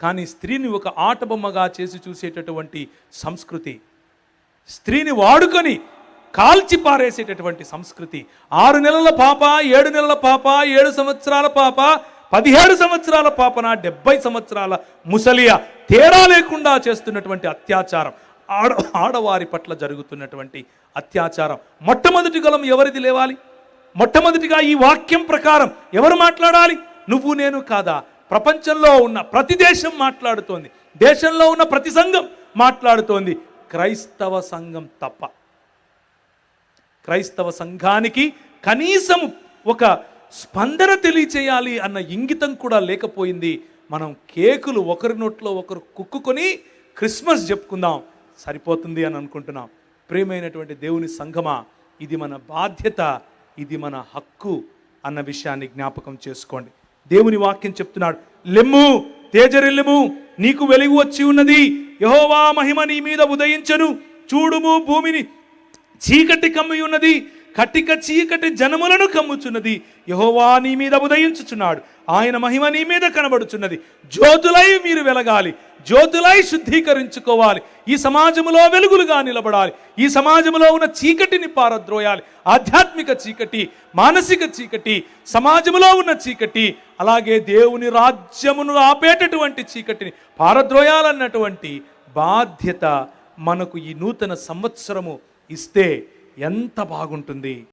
కానీ స్త్రీని ఒక ఆటబొమ్మగా చేసి చూసేటటువంటి సంస్కృతి, స్త్రీని వాడుకొని కాల్చి పారేసేటటువంటి సంస్కృతి, 6 నెలల పాప, 7 నెలల పాప, 7 సంవత్సరాల పాప, 17 సంవత్సరాల పాపన, 70 సంవత్సరాల ముసలియ, తేడా లేకుండా చేస్తున్నటువంటి అత్యాచారం, ఆడవారి పట్ల జరుగుతున్నటువంటి అత్యాచారం. మొట్టమొదటి గలం ఎవరిది లేవాలి? మొట్టమొదటిగా ఈ వాక్యం ప్రకారం ఎవరు మాట్లాడాలి? నువ్వు నేను కాదా? ప్రపంచంలో ఉన్న ప్రతి దేశం మాట్లాడుతోంది, దేశంలో ఉన్న ప్రతి సంఘం మాట్లాడుతోంది, క్రైస్తవ సంఘం తప్ప. క్రైస్తవ సంఘానికి కనీసం ఒక స్పందన తెలియచేయాలి అన్న ఇంగితం కూడా లేకపోయింది. మనం కేకులు ఒకరి నోట్లో ఒకరు కుక్కుకొని క్రిస్మస్ చెప్పుకుందాం సరిపోతుంది అని అనుకుంటున్నాం. ప్రియమైనటువంటి దేవుని సంఘమా, ఇది మన బాధ్యత, ఇది మన హక్కు అన్న విషయాన్ని జ్ఞాపకం చేసుకోండి. దేవుని వాక్యం చెప్తున్నాడు, లెమ్ము తేజరిల్లుము, నీకు వెలుగు వచ్చి ఉన్నది, యెహోవా మహిమ నీ మీద ఉదయించెను, చూడుము భూమిని చీకటి కమ్మి ఉన్నది, కటిక చీకటి జనములను కమ్ముచున్నది, యెహోవా నీ మీద ఉదయించుచున్నాడు, ఆయన మహిమ నీ మీద కనబడుచున్నది. జ్యోతులై మీరు వెలగాలి, జ్యోతులై శుద్ధీకరించుకోవాలి, ఈ సమాజంలో వెలుగులుగా నిలబడాలి, ఈ సమాజంలో ఉన్న చీకటిని పారద్రోయాలి. ఆధ్యాత్మిక చీకటి, మానసిక చీకటి, సమాజంలో ఉన్న చీకటి, అలాగే దేవుని రాజ్యమును ఆపేటటువంటి చీకటిని పారద్రోయాలన్నటువంటి బాధ్యత మనకు ఈ నూతన సంవత్సరము ఇస్తే ఎంత బాగుంటుంది.